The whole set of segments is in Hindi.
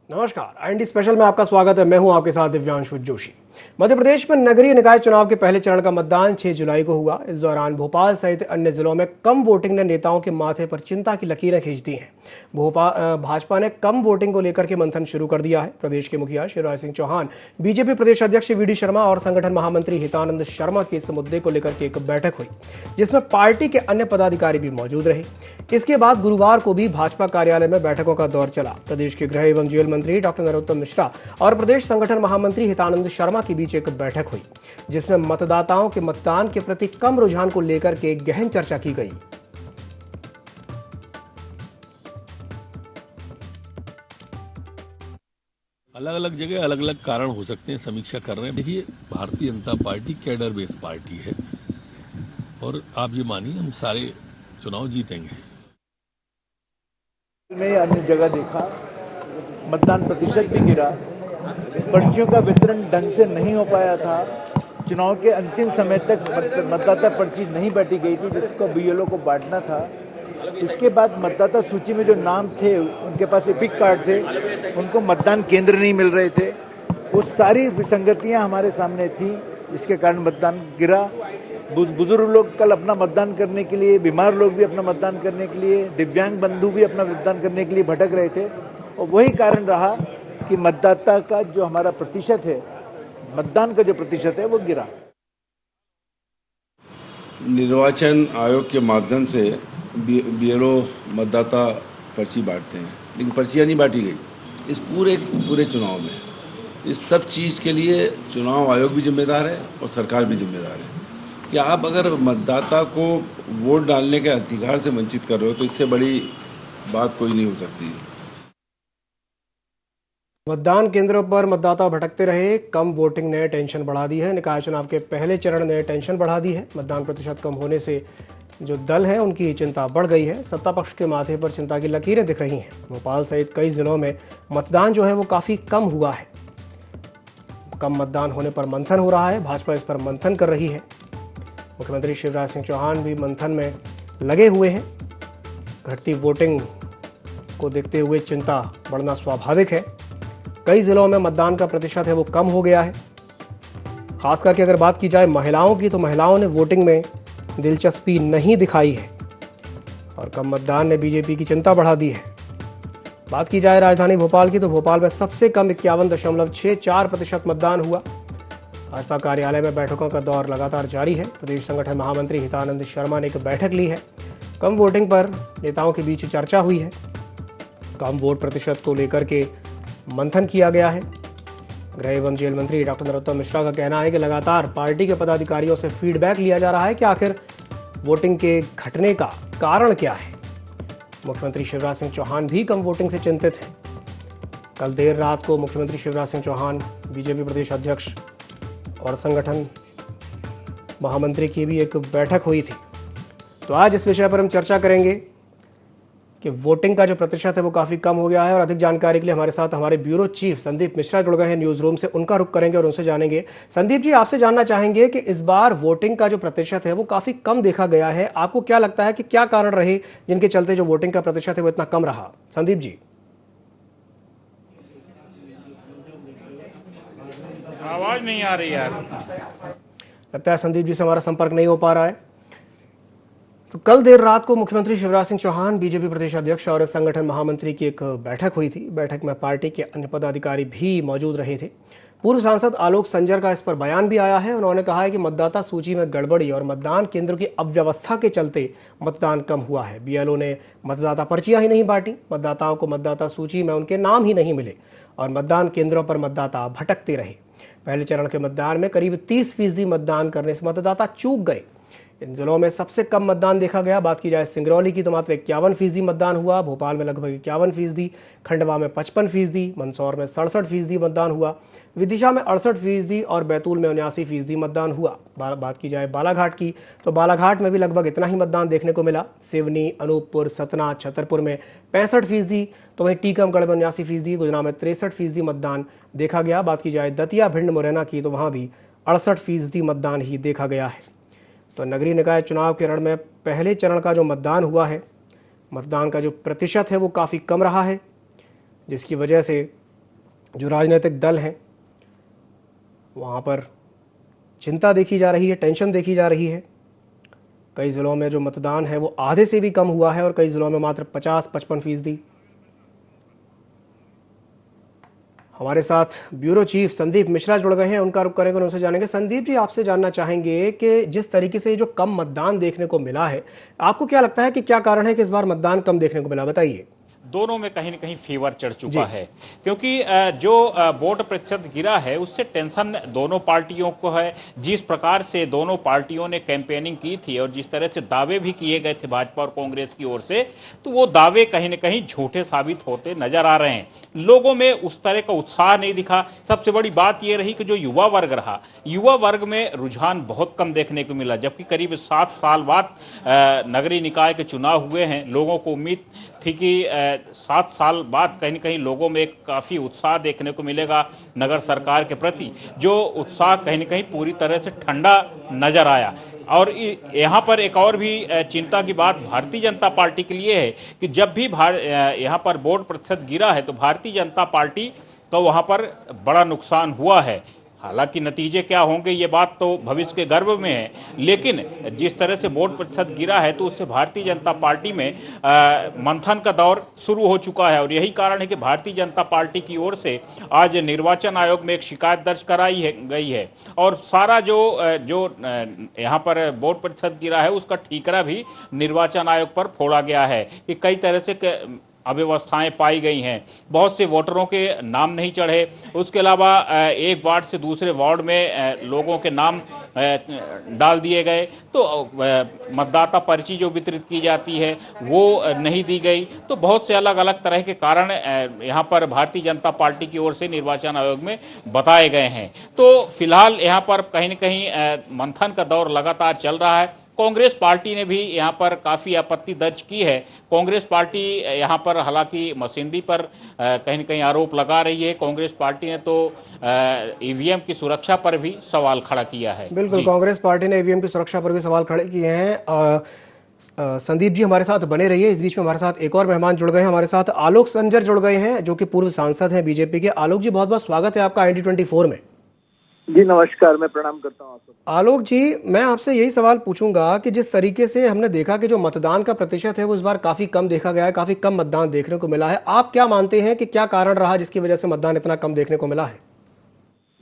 नमस्कार, आईएनडी स्पेशल में आपका स्वागत है। मैं हूं आपके साथ दिव्यांशु जोशी। मध्य प्रदेश में नगरीय निकाय चुनाव के पहले चरण का मतदान 6 जुलाई को हुआ। इस दौरान भोपाल सहित अन्य जिलों में कम वोटिंग ने नेताओं के माथे पर चिंता की लकीरें खींच दी हैं। भाजपा ने कम वोटिंग को लेकर के मंथन शुरू कर दिया है। प्रदेश के मुखिया शिवराज सिंह चौहान, बीजेपी प्रदेश अध्यक्ष वीडी शर्मा और संगठन महामंत्री हितानंद शर्मा की इस मुद्दे को लेकर के एक बैठक हुई, जिसमें पार्टी के अन्य पदाधिकारी भी मौजूद रहे। इसके बाद गुरुवार को भी भाजपा कार्यालय में बैठकों का दौर चला। प्रदेश के गृह एवं जेल मंत्री डॉक्टर नरोत्तम मिश्रा और प्रदेश संगठन महामंत्री हितानंद शर्मा के बीच एक बैठक हुई, जिसमें मतदाताओं के मतदान के प्रति कम रुझान को लेकर के गहन चर्चा की गई। अलग अलग जगह अलग अलग कारण हो सकते हैं, समीक्षा कर रहे हैं। देखिए, Bharatiya Janata party cadre based party है और आप ये मानिए हम सारे चुनाव जीतेंगे। में अन्य जगह देखा, मतदान प्रतिशत भी गिरा, पर्चियों का वितरण ढंग से नहीं हो पाया था। चुनाव के अंतिम समय तक मतदाता पर्ची नहीं बांटी गई थी, जिसको बीएलओ को बांटना था। इसके बाद मतदाता सूची में जो नाम थे, उनके पास एपिक कार्ड थे, उनको मतदान केंद्र नहीं मिल रहे थे। वो सारी विसंगतियां हमारे सामने थी, जिसके कारण मतदान गिरा। बुजुर्ग लोग कल अपना मतदान करने के लिए, बीमार लोग भी अपना मतदान करने के लिए, दिव्यांग बंधु भी अपना मतदान करने के लिए भटक रहे थे। और वही कारण रहा कि मतदाता का जो हमारा प्रतिशत है, मतदान का जो प्रतिशत है, वो गिरा। निर्वाचन आयोग के माध्यम से बीएलओ मतदाता पर्ची बांटते हैं, लेकिन पर्चियां नहीं बांटी गई इस पूरे चुनाव में। इस सब चीज़ के लिए चुनाव आयोग भी जिम्मेदार है और सरकार भी जिम्मेदार है कि आप अगर मतदाता को वोट डालने के अधिकार से वंचित कर रहे हो तो इससे बड़ी बात कोई नहीं हो सकती। मतदान केंद्रों पर मतदाता भटकते रहे, कम वोटिंग ने टेंशन बढ़ा दी है। निकाय चुनाव के पहले चरण ने टेंशन बढ़ा दी है। मतदान प्रतिशत कम होने से जो दल है उनकी चिंता बढ़ गई है। सत्ता पक्ष के माथे पर चिंता की लकीरें दिख रही हैं। भोपाल सहित कई जिलों में मतदान जो है वो काफ़ी कम हुआ है। कम मतदान होने पर मंथन हो रहा है। भाजपा इस पर मंथन कर रही है। मुख्यमंत्री शिवराज सिंह चौहान भी मंथन में लगे हुए हैं। घटती वोटिंग को देखते हुए चिंता बढ़ना स्वाभाविक है। कई जिलों में मतदान का प्रतिशत है वो कम हो गया है। खास करके अगर बात की जाए महिलाओं की, तो महिलाओं ने वोटिंग में दिलचस्पी नहीं दिखाई है और कम मतदान ने बीजेपी की चिंता बढ़ा दी है। बात की जाए राजधानी भोपाल की, तो भोपाल में सबसे कम 51.64% मतदान हुआ। भाजपा कार्यालय में बैठकों का दौर लगातार जारी है। प्रदेश संगठन महामंत्री हितानंद शर्मा ने एक बैठक ली है। कम वोटिंग पर नेताओं के बीच चर्चा हुई है। कम वोट प्रतिशत को लेकर के मंथन किया गया है। गृह एवं जेल मंत्री डॉक्टर नरोत्तम मिश्रा का कहना है कि लगातार पार्टी के पदाधिकारियों से फीडबैक लिया जा रहा है कि आखिर वोटिंग के घटने का कारण क्या है। मुख्यमंत्री शिवराज सिंह चौहान भी कम वोटिंग से चिंतित हैं। कल देर रात को मुख्यमंत्री शिवराज सिंह चौहान, बीजेपी प्रदेश अध्यक्ष और संगठन महामंत्री की भी एक बैठक हुई थी। तो आज इस विषय पर हम चर्चा करेंगे कि वोटिंग का जो प्रतिशत है वो काफ़ी कम हो गया है। और अधिक जानकारी के लिए हमारे साथ हमारे ब्यूरो चीफ संदीप मिश्रा जुड़ गए हैं न्यूज़ रूम से। उनका रुख करेंगे और उनसे जानेंगे। संदीप जी, आपसे जानना चाहेंगे कि इस बार वोटिंग का जो प्रतिशत है वो काफ़ी कम देखा गया है। आपको क्या लगता है कि क्या कारण रहे जिनके चलते जो वोटिंग का प्रतिशत है वो इतना कम रहा? संदीप जी। आवाज नहीं आ रही यार। लगता है संदीप जी से हमारा संपर्क नहीं हो पा रहा है। तो कल देर रात को मुख्यमंत्री शिवराज सिंह चौहान, बीजेपी प्रदेश अध्यक्ष और संगठन महामंत्री की एक बैठक हुई थी। बैठक में पार्टी के अन्य पदाधिकारी भी मौजूद रहे थे। पूर्व सांसद आलोक संजर का इस पर बयान भी आया है। उन्होंने कहा है कि मतदाता सूची में गड़बड़ी और मतदान केंद्र की अव्यवस्था के चलते मतदान कम हुआ है। बीएलओ ने मतदाता पर्चियां ही नहीं बांटी, मतदाताओं को मतदाता सूची में उनके नाम ही नहीं मिले और मतदान केंद्रों पर मतदाता भटकते रहे। पहले चरण के मतदान में करीब 30% मतदान करने से मतदाता चूक गए। इन जिलों में सबसे कम मतदान देखा गया। बात की जाए सिंगरौली की, तो मात्र 51% मतदान हुआ। भोपाल में लगभग 51%, खंडवा में 55%, मंदसौर में 67% मतदान हुआ। विदिशा में 68% और बैतूल में 79% मतदान हुआ। बात की जाए बालाघाट की, तो बालाघाट में भी लगभग इतना ही मतदान देखने को मिला। सिवनी, अनूपपुर, सतना, छतरपुर में 65%, तो वहीं टीकमगढ़ में 79%, गुजना में 63% मतदान देखा गया। बात की जाए दतिया, भिंड, मुरैना की, तो वहाँ भी 68% मतदान ही देखा गया है। तो नगरीय निकाय चुनाव के रण में पहले चरण का जो मतदान हुआ है, मतदान का जो प्रतिशत है वो काफ़ी कम रहा है, जिसकी वजह से जो राजनीतिक दल हैं वहाँ पर चिंता देखी जा रही है, टेंशन देखी जा रही है। कई ज़िलों में जो मतदान है वो आधे से भी कम हुआ है और कई ज़िलों में मात्र 50-55%। हमारे साथ ब्यूरो चीफ संदीप मिश्रा जुड़ गए हैं, उनका रुख करेंगे और उनसे जानेंगे। संदीप जी, आपसे जानना चाहेंगे कि जिस तरीके से जो कम मतदान देखने को मिला है, आपको क्या लगता है कि क्या कारण है कि इस बार मतदान कम देखने को मिला, बताइए। दोनों में कहीं न कहीं फीवर चढ़ चुका है, क्योंकि जो वोट प्रतिशत गिरा है उससे टेंशन दोनों पार्टियों को है। जिस प्रकार से दोनों पार्टियों ने कैंपेनिंग की थी और जिस तरह से दावे भी किए गए थे भाजपा और कांग्रेस की ओर से, तो वो दावे कहीं न कहीं झूठे साबित होते नजर आ रहे हैं। लोगों में उस तरह का उत्साह नहीं दिखा। सबसे बड़ी बात यह रही कि जो युवा वर्ग रहा, युवा वर्ग में रुझान बहुत कम देखने को मिला, जबकि करीब 7 साल बाद नगरीय निकाय के चुनाव हुए हैं। लोगों को उम्मीद थी कि 7 साल बाद कहीं न कहीं लोगों में एक काफ़ी उत्साह देखने को मिलेगा नगर सरकार के प्रति, जो उत्साह कहीं न कहीं पूरी तरह से ठंडा नजर आया। और यहाँ पर एक और भी चिंता की बात भारतीय जनता पार्टी के लिए है कि जब भी यहाँ पर वोट प्रतिशत गिरा है तो भारतीय जनता पार्टी का वहाँ पर बड़ा नुकसान हुआ है। हालांकि नतीजे क्या होंगे ये बात तो भविष्य के गर्भ में है, लेकिन जिस तरह से वोट प्रतिशत गिरा है तो उससे भारतीय जनता पार्टी में मंथन का दौर शुरू हो चुका है। और यही कारण है कि भारतीय जनता पार्टी की ओर से आज निर्वाचन आयोग में एक शिकायत दर्ज कराई गई है और सारा जो यहाँ पर वोट प्रतिशत गिरा है उसका ठीकरा भी निर्वाचन आयोग पर फोड़ा गया है कि कई तरह से अव्यवस्थाएं पाई गई हैं। बहुत से वोटरों के नाम नहीं चढ़े। उसके अलावा एक वार्ड से दूसरे वार्ड में लोगों के नाम डाल दिए गए, तो मतदाता पर्ची जो वितरित की जाती है वो नहीं दी गई। तो बहुत से अलग अलग तरह के कारण यहाँ पर भारतीय जनता पार्टी की ओर से निर्वाचन आयोग में बताए गए हैं। तो फिलहाल यहाँ पर कहीं न कहीं मंथन का दौर लगातार चल रहा है। कांग्रेस पार्टी ने भी यहाँ पर काफ़ी आपत्ति दर्ज की है। कांग्रेस पार्टी यहाँ पर हालांकि मशीनरी पर कहीं न कहीं आरोप लगा रही है। कांग्रेस पार्टी ने तो ईवीएम की सुरक्षा पर भी सवाल खड़ा किया है। बिल्कुल, कांग्रेस पार्टी ने ईवीएम की सुरक्षा पर भी सवाल खड़े किए हैं। संदीप जी हमारे साथ बने रहिए। इस बीच में हमारे साथ एक और मेहमान जुड़ गए हैं, हमारे साथ आलोक संजर जुड़ गए हैं जो कि पूर्व सांसद हैं बीजेपी के। आलोक जी, बहुत बहुत स्वागत है आपका IND24 में। जी नमस्कार, मैं प्रणाम करता हूँ आपको। आलोक जी, मैं आपसे यही सवाल पूछूंगा कि जिस तरीके से हमने देखा कि जो मतदान का प्रतिशत है वो इस बार काफी कम देखा गया है, काफी कम मतदान देखने को मिला है, आप क्या मानते हैं कि क्या कारण रहा जिसकी वजह से मतदान इतना कम देखने को मिला है?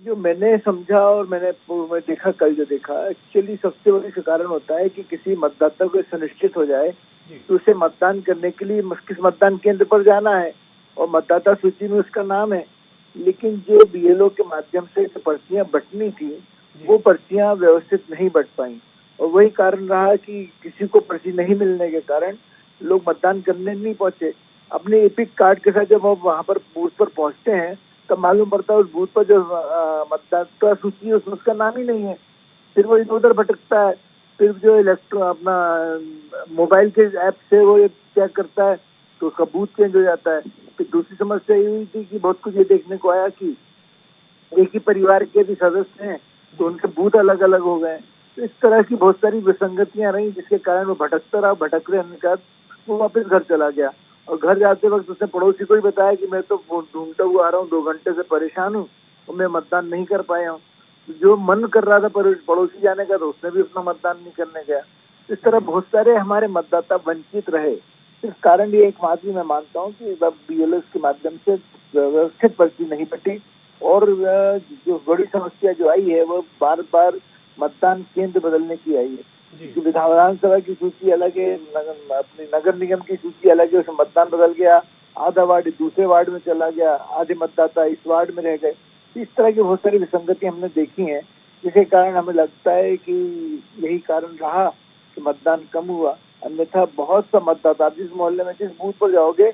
जो मैंने समझा और मैं देखा, कल जो देखा, एक्चुअली सबसे बड़ी कारण होता है कि किसी मतदाता को सुनिश्चित हो जाए कि उसे मतदान करने के लिए किस मतदान केंद्र पर जाना है और मतदाता सूची में उसका नाम है। लेकिन जो BLO के माध्यम से पर्चियां बंटनी थी वो पर्चियां व्यवस्थित नहीं बंट पाई और वही कारण रहा कि किसी को पर्ची नहीं मिलने के कारण लोग मतदान करने नहीं पहुंचे। अपने एपिक कार्ड के साथ जब आप वहां पर बूथ पर पहुंचते हैं तब मालूम पड़ता है उस बूथ पर जो मतदाता सूची है उसमें उसका नाम ही नहीं है। फिर वो इधर उधर भटकता है। फिर जो अपना मोबाइल के ऐप से वो चेक करता है तो उसका बूथ चेंज हो जाता है। फिर दूसरी समस्या ये हुई थी कि बहुत कुछ ये देखने को आया कि एक ही परिवार के भी सदस्य हैं तो उनके बूथ अलग अलग हो गए। तो इस तरह की बहुत सारी विसंगतियां रही जिसके कारण वो भटकता रहा। भटक रहने के बाद वो वापस घर चला गया और घर जाते वक्त उसने पड़ोसी को ही बताया कि मैं तो ढूंढता हुआ आ रहा हूँ, 2 घंटे से परेशान हूँ और मैं मतदान नहीं कर पाया हूँ। जो मन कर रहा था पड़ोसी जाने का तो उसने भी अपना मतदान नहीं करने गया। इस तरह बहुत सारे हमारे मतदाता वंचित रहे। इस कारण ये एकमात्र मैं मानता हूँ कि BLO के माध्यम से व्यवस्थित पर्ची नहीं बटी और जो बड़ी समस्या जो आई है वो बार बार मतदान केंद्र बदलने की आई है। कि विधानसभा की सूची अलग है, अपनी नगर निगम की सूची अलग है, उसमें मतदान बदल गया, आधा वार्ड दूसरे वार्ड में चला गया, आधे मतदाता इस वार्ड में रह गए। इस तरह की बहुत सारी विसंगति हमने देखी हैं जिसके कारण हमें लगता है कि यही कारण रहा कि मतदान कम हुआ। अन्यथा बहुत सा मतदाता, जिस मोहल्ले में जिस बूथ पर जाओगे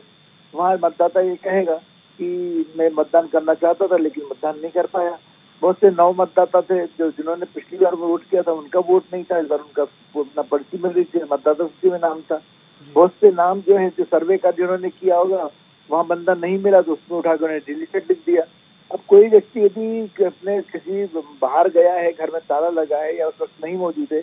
वहाँ मतदाता ये कहेगा कि मैं मतदान करना चाहता था लेकिन मतदान नहीं कर पाया। बहुत से नव मतदाता थे जो जिन्होंने पिछली बार वोट किया था उनका वोट नहीं था, इस बार उनका अपना पर्ची मिल रही थी, मतदाता सूची में नाम था। बहुत से नाम जो है जो सर्वे का जिन्होंने किया होगा वहाँ बंदा नहीं मिला तो उसमें उठाकर उन्हें डिलीटेड लिख दिया। अब कोई व्यक्ति यदि अपने किसी बाहर गया है, घर में ताला लगा है या उस वक्त नहीं मौजूद है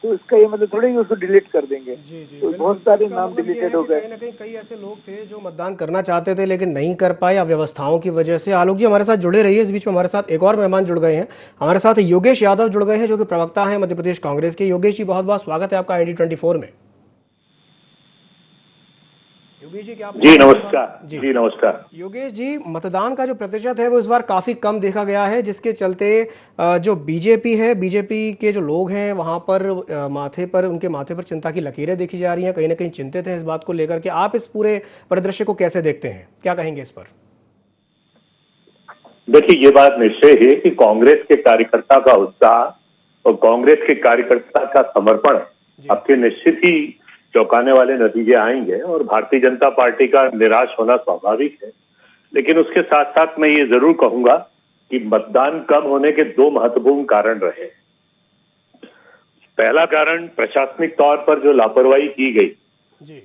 तो इसका ये मतलब थोड़ा ही उसको डिलीट कर देंगे। जी जी, तो बिल्कुल। बहुत तो सारे इसका नाम मतलब ये डिलीटेड है हो कि गए। कहीं ना कहीं कई ऐसे लोग थे जो मतदान करना चाहते थे लेकिन नहीं कर पाए अव्यवस्थाओं की वजह से। आलोक जी हमारे साथ जुड़े रहिए। इस बीच में हमारे साथ एक और मेहमान जुड़ गए हैं। हमारे साथ योगेश यादव जुड़ गए हैं जो कि प्रवक्ता हैं मध्य प्रदेश कांग्रेस के। योगेश जी बहुत बहुत स्वागत है आपका ID24 में। योगेश जी क्या आप जी नमस्कार। जी नमस्कार। योगेश जी, मतदान का जो प्रतिशत है वो इस बार काफी कम देखा गया है, जिसके चलते जो बीजेपी है, बीजेपी के जो लोग हैं वहां पर उनके माथे पर चिंता की लकीरें देखी जा रही हैं। कहीं ना कहीं चिंतित हैं इस बात को लेकर के। आप इस पूरे परिदृश्य को कैसे देखते हैं, क्या कहेंगे इस पर? देखिए, ये बात निश्चय है कि कांग्रेस के कार्यकर्ता का उत्साह और कांग्रेस के कार्यकर्ता का समर्पण आपके निश्चित ही चौंकाने वाले नतीजे आएंगे और भारतीय जनता पार्टी का निराश होना स्वाभाविक है। लेकिन उसके साथ साथ मैं ये जरूर कहूंगा कि मतदान कम होने के दो महत्वपूर्ण कारण रहे। पहला कारण प्रशासनिक तौर पर जो लापरवाही की गई जी।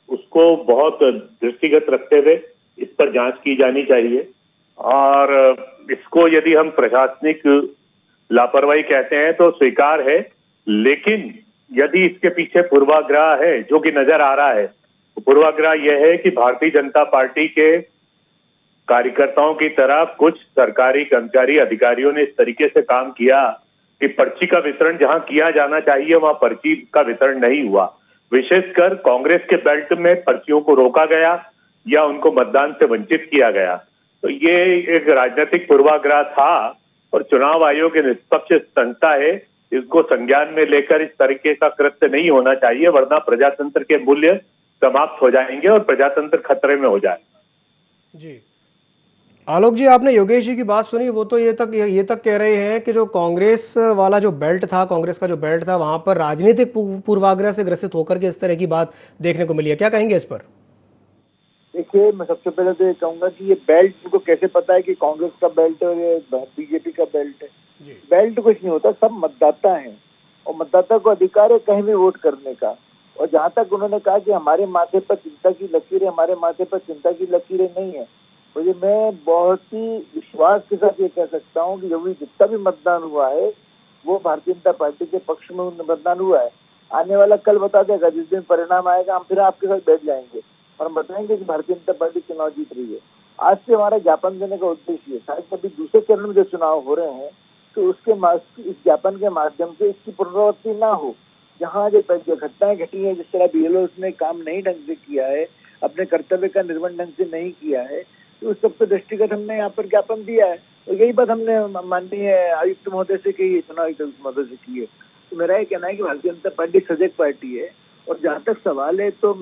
उसको बहुत दृष्टिगत रखते हुए इस पर जांच की जानी चाहिए। और इसको यदि हम प्रशासनिक लापरवाही कहते हैं तो स्वीकार है, लेकिन यदि इसके पीछे पूर्वाग्रह है जो कि नजर आ रहा है, तो पूर्वाग्रह यह है कि भारतीय जनता पार्टी के कार्यकर्ताओं की तरह कुछ सरकारी कर्मचारी अधिकारियों ने इस तरीके से काम किया कि पर्ची का वितरण जहां किया जाना चाहिए वहां पर्ची का वितरण नहीं हुआ। विशेषकर कांग्रेस के बेल्ट में पर्चियों को रोका गया या उनको मतदान से वंचित किया गया। तो ये एक राजनीतिक पूर्वाग्रह था और चुनाव आयोग एक निष्पक्ष संस्था है, इसको संज्ञान में लेकर इस तरीके का कृत्य नहीं होना चाहिए, वरना प्रजातंत्र के मूल्य समाप्त हो जाएंगे और प्रजातंत्र खतरे में हो जाएगा। जी आलोक जी, आपने योगेश जी की बात सुनी। वो तो ये तक कह रहे हैं कि जो कांग्रेस वाला जो बेल्ट था, कांग्रेस का जो बेल्ट था, वहां पर राजनीतिक पूर्वाग्रह से ग्रसित होकर के इस तरह की बात देखने को मिली है। क्या कहेंगे इस पर? देखिए, मैं सबसे पहले तो ये कहूंगा कि ये बेल्ट उनको कैसे पता है कि कांग्रेस का बेल्ट है और ये बीजेपी का बेल्ट है। बेल्ट कुछ नहीं होता, सब मतदाता हैं और मतदाता को अधिकार है कहीं भी वोट करने का। और जहां तक उन्होंने कहा कि हमारे माथे पर चिंता की लकीरें, हमारे माथे पर चिंता की लकीरें नहीं है, तो ये मैं बहुत ही विश्वास के साथ ये कह सकता हूँ कि जब भी जितना भी मतदान हुआ है वो भारतीय जनता पार्टी के पक्ष में मतदान हुआ है। आने वाला कल बता देगा, जिस दिन परिणाम आएगा हम फिर आपके साथ बैठ जाएंगे और बताएंगे कि भारतीय जनता पार्टी चुनाव जीत रही है। आज से हमारा ज्ञापन देने का उद्देश्य है, शायद कभी दूसरे चरण में जो चुनाव हो रहे हैं तो इस ज्ञापन के माध्यम से इसकी पुनरावृत्ति ना हो। जहाँ जो घटनाएं घटी है, जिस तरह BLO ने काम नहीं ढंग से किया है, अपने कर्तव्य का निर्वहन ढंग से नहीं किया है, तो उस सबके दृष्टिगत हमने यहाँ पर ज्ञापन दिया है। और यही बात हमने माननीय आयुक्त महोदय से कही है, चुनाव आयुक्त महोदय से की है। तो मेरा ये कहना है कि भारतीय जनता पार्टी सजग पार्टी है। और जहाँ तक सवाल है तो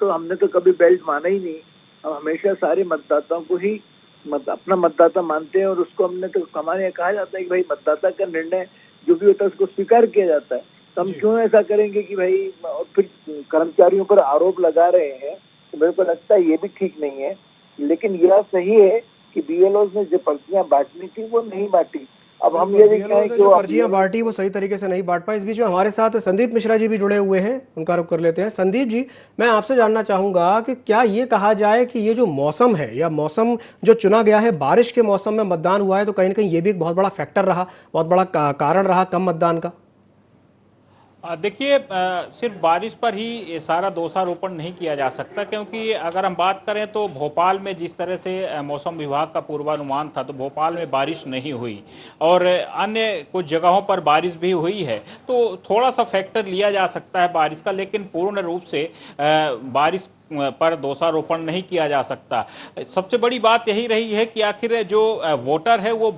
हमने तो कभी बेल्ट माना ही नहीं। हम हमेशा सारे मतदाताओं को ही अपना मतदाता मानते हैं और उसको हमने तो हमारे कहा जाता है कि भाई मतदाता का निर्णय जो भी होता है उसको स्वीकार किया जाता है। तो हम क्यों ऐसा करेंगे कि भाई और फिर कर्मचारियों पर आरोप लगा रहे हैं, तो मेरे को लगता है ये भी ठीक नहीं है। लेकिन यह सही है कि BLO ने जो पर्चियां बांटनी थी वो नहीं बांटी। अब हम ये देखते हैं कि जो पर्चियां बांटी वो सही तरीके से नहीं बांट पाए। इस बीच में हमारे साथ संदीप मिश्रा जी भी जुड़े हुए हैं, उनका रुख कर लेते हैं। संदीप जी, मैं आपसे जानना चाहूंगा कि क्या ये कहा जाए कि ये जो मौसम है या मौसम जो चुना गया है, बारिश के मौसम में मतदान हुआ है, तो कहीं ना कहीं ये भी एक बहुत बड़ा फैक्टर रहा, बहुत बड़ा कारण रहा कम मतदान का? देखिए, सिर्फ बारिश पर ही ये सारा दोषारोपण नहीं किया जा सकता, क्योंकि अगर हम बात करें तो भोपाल में जिस तरह से मौसम विभाग का पूर्वानुमान था, तो भोपाल में बारिश नहीं हुई और अन्य कुछ जगहों पर बारिश भी हुई है। तो थोड़ा सा फैक्टर लिया जा सकता है बारिश का, लेकिन पूर्ण रूप से बारिश पर दोषारोपण नहीं किया जा सकता। सबसे बड़ी बात यही रही है कि आखिर जो वोटर है वो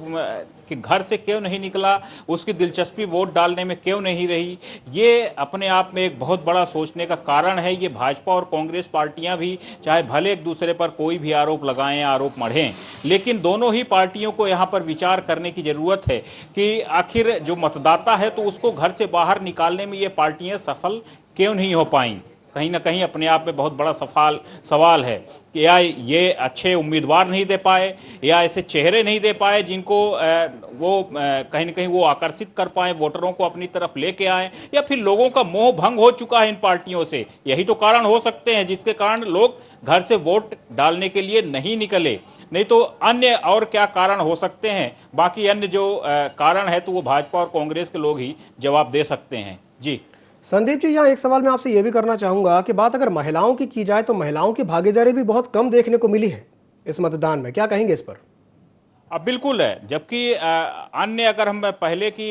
कि घर से क्यों नहीं निकला, उसकी दिलचस्पी वोट डालने में क्यों नहीं रही, ये अपने आप में एक बहुत बड़ा सोचने का कारण है। ये भाजपा और कांग्रेस पार्टियां भी चाहे भले एक दूसरे पर कोई भी आरोप लगाएं, आरोप मढ़ें, लेकिन दोनों ही पार्टियों को यहाँ पर विचार करने की जरूरत है कि आखिर जो मतदाता है तो उसको घर से बाहर निकालने में ये पार्टियां सफल क्यों नहीं हो पाई। कहीं ना कहीं अपने आप में बहुत बड़ा सवाल है कि या ये अच्छे उम्मीदवार नहीं दे पाए या ऐसे चेहरे नहीं दे पाए जिनको वो कहीं ना कहीं वो आकर्षित कर पाए, वोटरों को अपनी तरफ लेके आए, या फिर लोगों का मोह भंग हो चुका है इन पार्टियों से। यही तो कारण हो सकते हैं जिसके कारण लोग घर से वोट डालने के लिए नहीं निकले। नहीं तो अन्य और क्या कारण हो सकते हैं? बाकी अन्य जो कारण है तो वो भाजपा और कांग्रेस के लोग ही जवाब दे सकते हैं। जी संदीप जी, यहाँ एक सवाल मैं आपसे ये भी करना चाहूंगा कि बात अगर महिलाओं की जाए तो महिलाओं की भागीदारी भी बहुत कम देखने को मिली है इस मतदान में, क्या कहेंगे इस पर? अब बिल्कुल है, जबकि अन्य अगर हम पहले की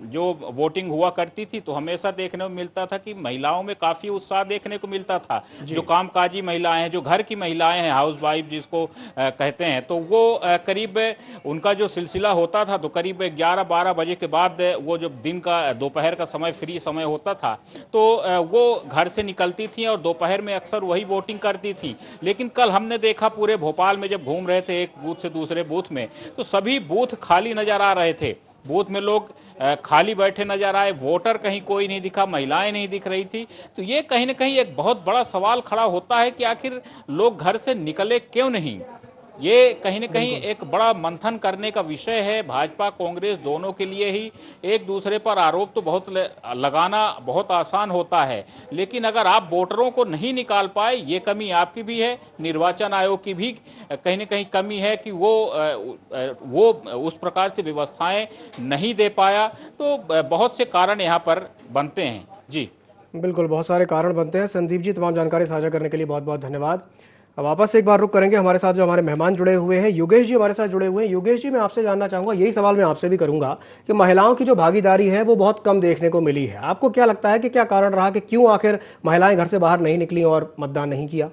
जो वोटिंग हुआ करती थी तो हमेशा देखने को मिलता था कि महिलाओं में काफी उत्साह देखने को मिलता था। जो कामकाजी महिलाएं हैं, जो घर की महिलाएं हैं, हाउस वाइफ जिसको कहते हैं, तो वो करीब उनका जो सिलसिला होता था तो करीब 11-12 बजे के बाद वो जब दिन का दोपहर का समय फ्री समय होता था तो वो घर से निकलती थी और दोपहर में अक्सर वही वोटिंग करती थी। लेकिन कल हमने देखा पूरे भोपाल में जब घूम रहे थे एक बूथ से दूसरे बूथ में, तो सभी बूथ खाली नजर आ रहे थे। बूथ में लोग खाली बैठे नजर आए, वोटर कहीं कोई नहीं दिखा, महिलाएं नहीं दिख रही थी। तो ये कहीं ना कहीं एक बहुत बड़ा सवाल खड़ा होता है कि आखिर लोग घर से निकले क्यों नहीं। ये कहीं न कहीं एक बड़ा मंथन करने का विषय है। भाजपा कांग्रेस दोनों के लिए ही एक दूसरे पर आरोप तो बहुत लगाना बहुत आसान होता है, लेकिन अगर आप वोटरों को नहीं निकाल पाए, ये कमी आपकी भी है, निर्वाचन आयोग की भी कहीं न कहीं कमी है कि वो उस प्रकार से व्यवस्थाएं नहीं दे पाया। तो बहुत से कारण यहाँ पर बनते हैं। जी बिल्कुल, बहुत सारे कारण बनते हैं। संदीप जी, तमाम जानकारी साझा करने के लिए बहुत बहुत धन्यवाद। अब वापस एक बार रुक करेंगे, हमारे साथ जो हमारे मेहमान जुड़े हुए हैं, योगेश जी हमारे साथ जुड़े हुए हैं। योगेश जी, मैं आपसे जानना चाहूँगा, यही सवाल मैं आपसे भी करूँगा कि महिलाओं की जो भागीदारी है वो बहुत कम देखने को मिली है। आपको क्या लगता है कि क्या कारण रहा कि क्यों आखिर महिलाएं घर से बाहर नहीं निकली और मतदान नहीं किया?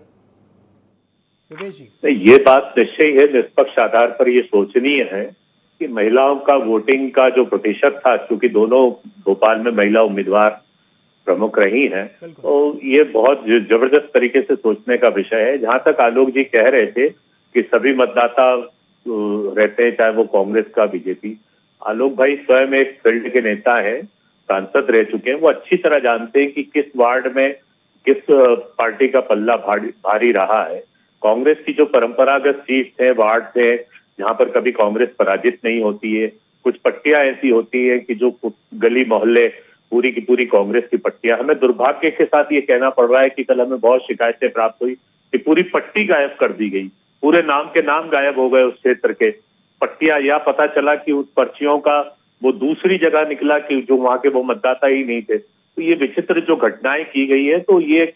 योगेश जी, ये बात निश्चय है, निष्पक्ष आधार पर ये सोचनीय है कि महिलाओं का वोटिंग का जो प्रतिशत था, क्योंकि दोनों भोपाल में महिला उम्मीदवार प्रमुख रही हैं, तो ये बहुत जबरदस्त तरीके से सोचने का विषय है। जहां तक आलोक जी कह रहे थे कि सभी मतदाता रहते हैं, चाहे वो कांग्रेस का बीजेपी, आलोक भाई स्वयं एक फील्ड के नेता हैं, सांसद रह चुके हैं, वो अच्छी तरह जानते हैं कि किस वार्ड में किस पार्टी का पल्ला भारी रहा है। कांग्रेस की जो परंपरागत सीट है, वार्ड थे, जहां पर कभी कांग्रेस पराजित नहीं होती है। कुछ पट्टियां ऐसी होती है कि जो गली मोहल्ले पूरी की पूरी कांग्रेस की पट्टियां, हमें दुर्भाग्य के साथ ये कहना पड़ रहा है कि कल हमें बहुत शिकायतें प्राप्त हुई कि पूरी पट्टी गायब कर दी गई, पूरे नाम के नाम गायब हो गए उस क्षेत्र के पट्टियां, या पता चला कि उस पर्चियों का वो दूसरी जगह निकला कि जो वहां के वो मतदाता ही नहीं थे। तो ये विचित्र जो घटनाएं की गई है, तो ये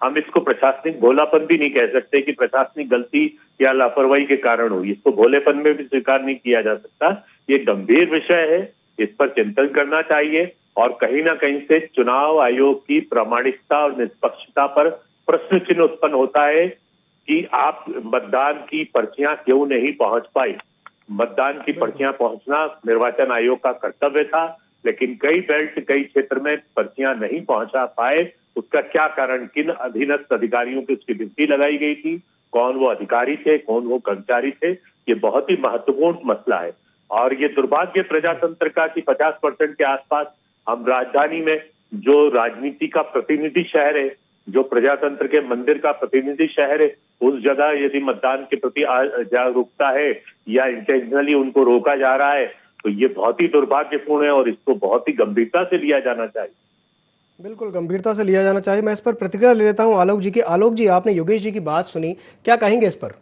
हम इसको प्रशासनिक भोलापन भी नहीं कह सकते कि प्रशासनिक गलती या लापरवाही के कारण हुई, इसको भोलेपन में भी स्वीकार नहीं किया जा सकता। ये गंभीर विषय है, इस पर चिंतन करना चाहिए और कहीं ना कहीं से चुनाव आयोग की प्रामाणिकता और निष्पक्षता पर प्रश्न चिन्ह उत्पन्न होता है कि आप मतदान की पर्चियां क्यों नहीं पहुंच पाई। मतदान की पर्चियां पहुंचना निर्वाचन आयोग का कर्तव्य था, लेकिन कई बेल्ट कई क्षेत्र में पर्चियां नहीं पहुंचा पाए। उसका क्या कारण, किन अधीनस्थ अधिकारियों की उसकी ड्यूटी लगाई गई थी, कौन वो अधिकारी थे, कौन वो कर्मचारी थे, ये बहुत ही महत्वपूर्ण मसला है। और ये दुर्भाग्य प्रजातंत्र का कि 50% के आसपास हम राजधानी में जो राजनीति का प्रतिनिधि शहर है, जो प्रजातंत्र के मंदिर का प्रतिनिधि शहर है, उस जगह यदि मतदान के प्रति जागरूकता है या इंटेंशनली उनको रोका जा रहा है, तो ये बहुत ही दुर्भाग्यपूर्ण है और इसको बहुत ही गंभीरता से लिया जाना चाहिए। बिल्कुल गंभीरता से लिया जाना चाहिए। मैं इस पर प्रतिक्रिया ले लेता हूं आलोक जी की। आलोक जी, आपने योगेश जी की बात सुनी, क्या कहेंगे इस पर?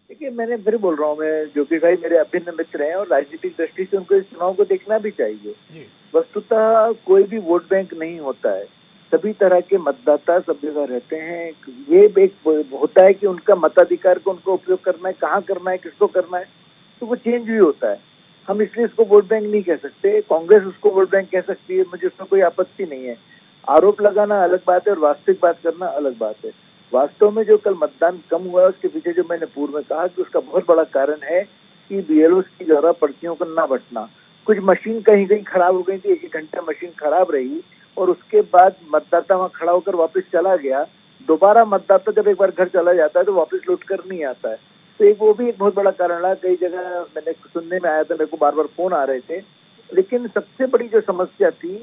देखिए, मैंने फिर बोल रहा हूँ, मैं जो कि भाई मेरे अभिन्न मित्र हैं और राजनीतिक दृष्टि से उनको इस चुनाव को देखना भी चाहिए। वस्तुतः कोई भी वोट बैंक नहीं होता है, सभी तरह के मतदाता सब जगह रहते हैं। ये एक होता है कि उनका मताधिकार को उनको उपयोग करना है, कहाँ करना है, किसको करना है, तो वो चेंज भी होता है। हम इसलिए इसको वोट बैंक नहीं कह सकते, कांग्रेस उसको वोट बैंक कह सकती है, मुझे उसमें कोई आपत्ति नहीं है। आरोप लगाना अलग बात है और वास्तविक बात करना अलग बात है। वास्तव में जो कल मतदान कम हुआ है उसके पीछे जो मैंने पूर्व में कहा कि उसका बहुत बड़ा कारण है कि बीएलओ की द्वारा पर्चियों को न बंटना। कुछ मशीन कहीं कहीं खराब हो गई थी, 1 घंटा मशीन खराब रही और उसके बाद मतदाता वहां खड़ा होकर वापस चला गया। दोबारा मतदाता जब एक बार घर चला जाता है तो वापस लौट कर नहीं आता है, तो वो भी एक बहुत बड़ा कारण रहा। कई जगह मैंने सुनने में आया था, मेरे को बार बार फोन आ रहे थे। लेकिन सबसे बड़ी जो समस्या थी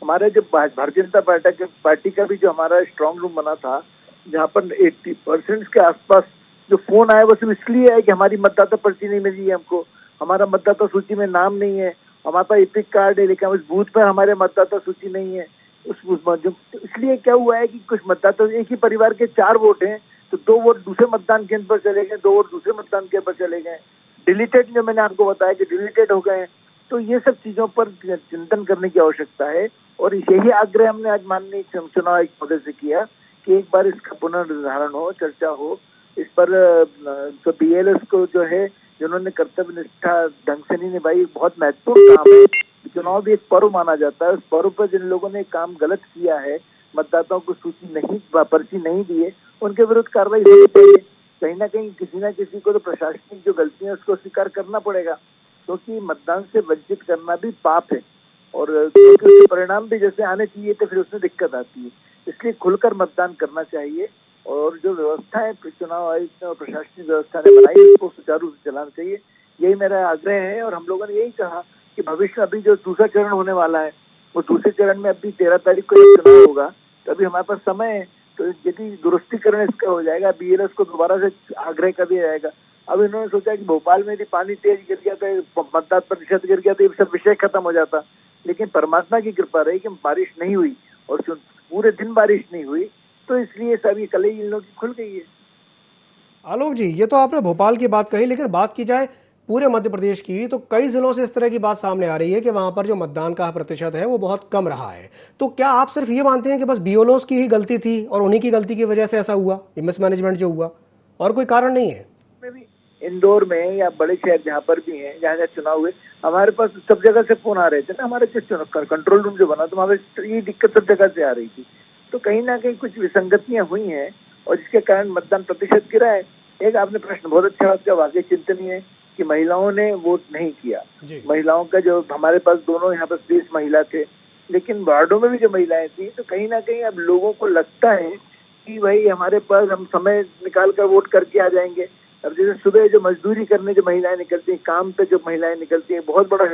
हमारे जो भारतीय जनता पार्टी का भी जो हमारा स्ट्रांग रूम बना था, जहाँ पर 80% के आसपास जो फोन आया वो सिर्फ इसलिए है कि हमारी मतदाता पर्ची नहीं मिली है हमको, हमारा मतदाता सूची में नाम नहीं है, हमारे पास एपिक कार्ड है लेकिन उस बूथ पर हमारे मतदाता सूची नहीं है। इसलिए क्या हुआ है कि कुछ मतदाता, एक ही परिवार के 4 वोट हैं तो 2 वोट दूसरे मतदान केंद्र पर चले गए, 2 वोट दूसरे मतदान केंद्र पर चले गए, डिलीटेड जो मैंने आपको बताया कि डिलीटेड हो गए। तो ये सब चीजों पर चिंतन करने की आवश्यकता है और यही आग्रह हमने आज माननीय चुनाव आयोग महोदय से किया कि एक बार इसका पुनर्निर्धारण हो, चर्चा हो इस पर। तो BLS को जो है जिन्होंने कर्तव्य निष्ठा ढंग से नहीं निभाई, बहुत महत्वपूर्ण काम है। चुनाव भी एक पर्व माना जाता है, उस पर्व पर जिन लोगों ने काम गलत किया है, मतदाताओं को पर्ची नहीं दी है, उनके विरुद्ध कार्रवाई होनी चाहिए। कहीं ना कहीं किसी ना किसी को तो प्रशासनिक जो गलतियां उसको स्वीकार करना पड़ेगा, क्योंकि मतदान से वंचित करना भी पाप है और उसके परिणाम भी जैसे आने चाहिए तो फिर उसमें दिक्कत आती है। इसलिए खुलकर मतदान करना चाहिए और जो व्यवस्था है चुनाव आयोग ने और प्रशासनिक व्यवस्था ने बनाई उसको सुचारू रूप से चलाना चाहिए, यही मेरा आग्रह है। और हम लोगों ने यही कहा कि भविष्य में अभी जो दूसरा चरण होने वाला है, वो दूसरे चरण में अभी 13 तारीख को चुनाव होगा, तो अभी हमारे पास समय है। तो यदि दुरुस्तीकरण इसका हो जाएगा, BLS को दोबारा से आग्रह कर दिया जाएगा। अब इन्होंने सोचा कि भोपाल में यदि पानी तेज गिर गया तो मतदान प्रतिशत गिर गया तो ये सब विषय खत्म हो जाता, लेकिन परमात्मा की कृपा रही कि बारिश नहीं हुई और पूरे दिन बारिश नहीं हुई, तो इसलिए सभी कलई इन लोगों की खुल गई है। आलोक जी, ये तो आपने भोपाल की बात कही, लेकिन बात की जाए पूरे मध्य प्रदेश की तो कई जिलों से इस तरह की बात सामने आ रही है कि वहां पर जो मतदान का प्रतिशत है वो बहुत कम रहा है। तो क्या आप सिर्फ ये मानते हैं कि बस BLOs की ही गलती थी और उन्हीं की गलती की वजह से ऐसा हुआ, मिसमैनेजमेंट जो हुआ, और कोई कारण नहीं है? इंदौर में या बड़े शहर जहाँ पर भी हैं, जहाँ जहाँ चुनाव हुए, हमारे पास सब जगह से फोन आ रहे थे ना, हमारे कंट्रोल रूम जो बना तो हमारे ये दिक्कत सब जगह से आ रही थी। तो कहीं ना कहीं कुछ विसंगतियां हुई हैं और जिसके कारण मतदान प्रतिशत गिरा है। एक आपने प्रश्न बहुत अच्छा आपका वाकई चिंतनीय है कि महिलाओं ने वोट नहीं किया। महिलाओं का जो हमारे पास दोनों यहाँ पर 20 महिला थे, लेकिन वार्डों में भी जो महिलाएं थी, तो कहीं ना कहीं अब लोगों को लगता है कि भाई हमारे पास हम समय निकाल कर वोट करके आ जाएंगे। अब जैसे सुबह जो मजदूरी करने जो महिलाएं निकलती हैं, काम पे जो महिलाएं निकलती हैं, बहुत बड़ा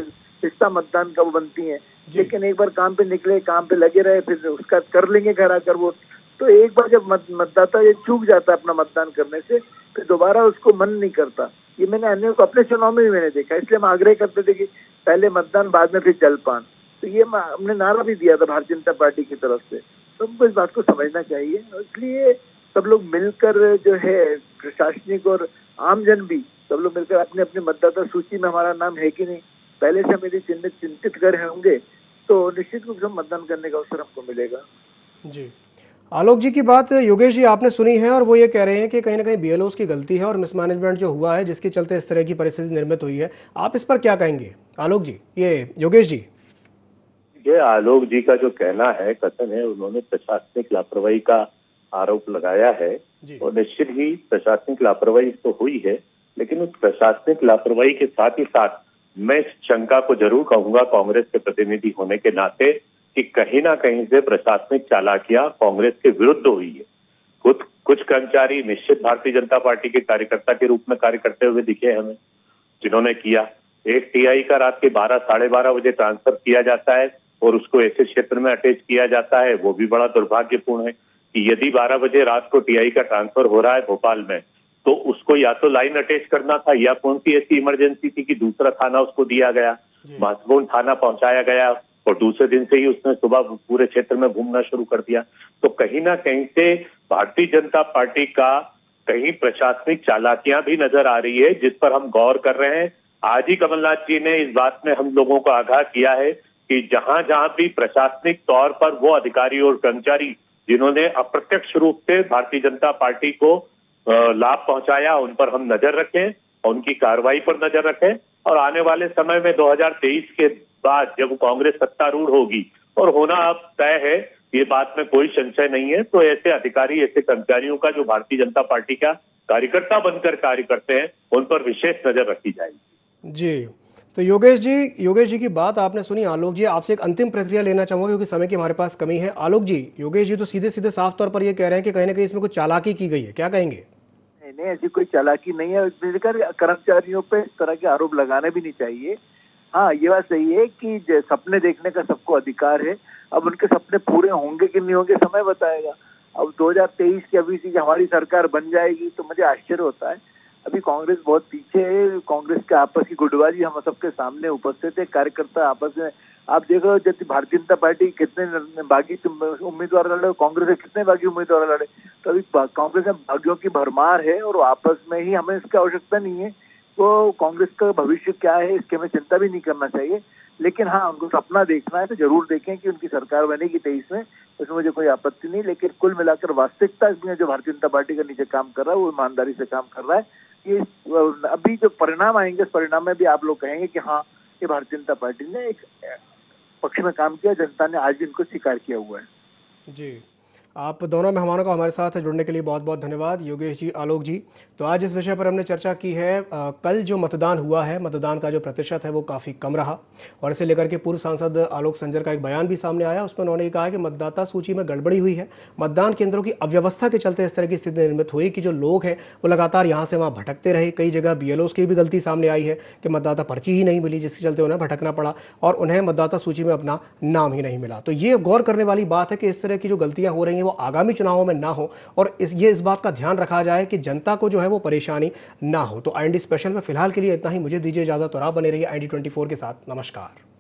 हिस्सा मतदान का वो बनती हैं, लेकिन एक बार काम पे निकले, काम पे लगे रहे, फिर उसका कर लेंगे घर आकर वोट। तो एक बार जब मतदाता ये चूक जाता है अपना मतदान करने से, फिर दोबारा उसको मन नहीं करता। ये मैंने अन्य को अपने चुनाव में भी मैंने देखा, इसलिए हम आग्रह करते थे कि पहले मतदान बाद में फिर जलपान। तो ये हमने नारा भी दिया था भारतीय जनता पार्टी की तरफ से। तो हमको इस बात को समझना चाहिए, इसलिए सब लोग मिलकर जो है प्रशासनिक और आमजन भी सब लोग मिलकर अपने अपने मतदाता सूची में हमारा नाम है कि नहीं पहले से हम यदि चिंतित कर होंगे तो निश्चित रूप से मतदान करने का अवसर हमको मिलेगा। जी, आलोक जी की बात योगेश जी आपने सुनी है और वो ये कह रहे हैं कि कहीं ना कहीं BLOs की गलती है और मिसमैनेजमेंट जो हुआ है जिसके चलते इस तरह की परिस्थिति निर्मित हुई है। आप इस पर क्या कहेंगे आलोक जी, ये योगेश जी? ये आलोक जी का जो कहना है, कथन है, उन्होंने प्रशासनिक लापरवाही का आरोप लगाया है और निश्चित ही प्रशासनिक लापरवाही तो हुई है, लेकिन उस प्रशासनिक लापरवाही के साथ ही साथ मैं इस शंका को जरूर कहूंगा कांग्रेस के प्रतिनिधि होने के नाते कि कहीं ना कहीं से प्रशासनिक चालाकियां कांग्रेस के विरुद्ध हुई है। कुछ कर्मचारी निश्चित भारतीय जनता पार्टी के कार्यकर्ता के रूप में कार्य करते हुए दिखे हमें, जिन्होंने किया। एक TI का रात के 12 साढ़े 12 बजे ट्रांसफर किया जाता है और उसको ऐसे क्षेत्र में अटैच किया जाता है, वो भी बड़ा दुर्भाग्यपूर्ण है कि यदि 12 बजे रात को TI का ट्रांसफर हो रहा है भोपाल में, तो उसको या तो लाइन अटैच करना था या कौन सी ऐसी इमरजेंसी थी कि दूसरा थाना उसको दिया गया, महत्वपूर्ण थाना पहुंचाया गया और दूसरे दिन से ही उसने सुबह पूरे क्षेत्र में घूमना शुरू कर दिया। तो कहीं ना कहीं से भारतीय जनता पार्टी का कहीं प्रशासनिक चालाकियां भी नजर आ रही है, जिस पर हम गौर कर रहे हैं। आज ही कमलनाथ जी ने इस बात में हम लोगों को आगाह किया है कि जहां जहां भी प्रशासनिक तौर पर वो अधिकारी और कर्मचारी जिन्होंने अप्रत्यक्ष रूप से भारतीय जनता पार्टी को लाभ पहुंचाया, उन पर हम नजर रखें और उनकी कार्रवाई पर नजर रखें। और आने वाले समय में 2023 के बाद जब कांग्रेस सत्तारूढ़ होगी, और होना अब तय है, ये बात में कोई संशय नहीं है, तो ऐसे अधिकारी, ऐसे कर्मचारियों का जो भारतीय जनता पार्टी का कार्यकर्ता बनकर कार्य करते हैं, उन पर विशेष नजर रखी जाएगी। जी, तो योगेश जी की बात आपने सुनी। आलोक जी, आपसे एक अंतिम प्रतिक्रिया लेना चाहूंगा क्योंकि समय की हमारे पास कमी है। आलोक जी, योगेश जी तो सीधे सीधे साफ तौर पर ये कह रहे हैं कि कहीं ना कहीं इसमें कुछ चालाकी की गई है, क्या कहेंगे? नहीं, ऐसी कोई चालाकी नहीं है। कर्मचारियों पे इस तरह के आरोप लगाने भी नहीं चाहिए। हाँ, ये बात सही है कि सपने देखने का सबको अधिकार है। अब उनके सपने पूरे होंगे कि नहीं होंगे समय बताएगा। अब 2023 की अभी से हमारी सरकार बन जाएगी तो मुझे आश्चर्य होता है। अभी कांग्रेस बहुत पीछे है। कांग्रेस के आपस की गुटबाजी हम सबके सामने उपस्थित है। कार्यकर्ता आपस में, आप देखो जैसे भारतीय जनता पार्टी कितने बागी उम्मीदवार लड़े, कांग्रेस के कितने बागी उम्मीदवार लड़े। तो अभी कांग्रेस में बागियों की भरमार है और आपस में ही हमें इसकी आवश्यकता नहीं है। तो कांग्रेस का भविष्य क्या है इसके हमें चिंता भी नहीं करना चाहिए। लेकिन हाँ, उनको सपना देखना है तो जरूर देखें कि उनकी सरकार बनेगी 23 में, इसमें मुझे कोई आपत्ति नहीं। लेकिन कुल मिलाकर वास्तविकता में जो भारतीय जनता पार्टी का नीचे काम कर रहा है वो ईमानदारी से काम कर रहा है। ये अभी जो परिणाम आएंगे इस परिणाम में भी आप लोग कहेंगे कि हाँ, ये भारतीय जनता पार्टी ने एक पक्ष में काम किया, जनता ने आज भी इनको स्वीकार किया हुआ है। जी, आप दोनों मेहमानों को हमारे साथ जुड़ने के लिए बहुत बहुत धन्यवाद, योगेश जी, आलोक जी। तो आज इस विषय पर हमने चर्चा की है। कल जो मतदान हुआ है, मतदान का जो प्रतिशत है वो काफ़ी कम रहा और इसे लेकर के पूर्व सांसद आलोक संजर का एक बयान भी सामने आया। उसमें उन्होंने कहा कि मतदाता सूची में गड़बड़ी हुई है, मतदान केंद्रों की अव्यवस्था के चलते इस तरह की स्थिति निर्मित हुई कि जो लोग हैं वो लगातार यहाँ से वहाँ भटकते रहे। कई जगह BLOs की भी गलती सामने आई है कि मतदाता पर्ची ही नहीं मिली, जिसके चलते उन्हें भटकना पड़ा और उन्हें मतदाता सूची में अपना नाम ही नहीं मिला। तो ये गौर करने वाली बात है कि इस तरह की जो गलतियाँ हो रही हैं वो आगामी चुनावों में ना हो और इस बात का ध्यान रखा जाए कि जनता को जो है वो परेशानी ना हो। तो IND स्पेशल में फिलहाल के लिए इतना ही। मुझे दीजिए इजाजत और आप बने रहिए IND 24 के साथ। नमस्कार।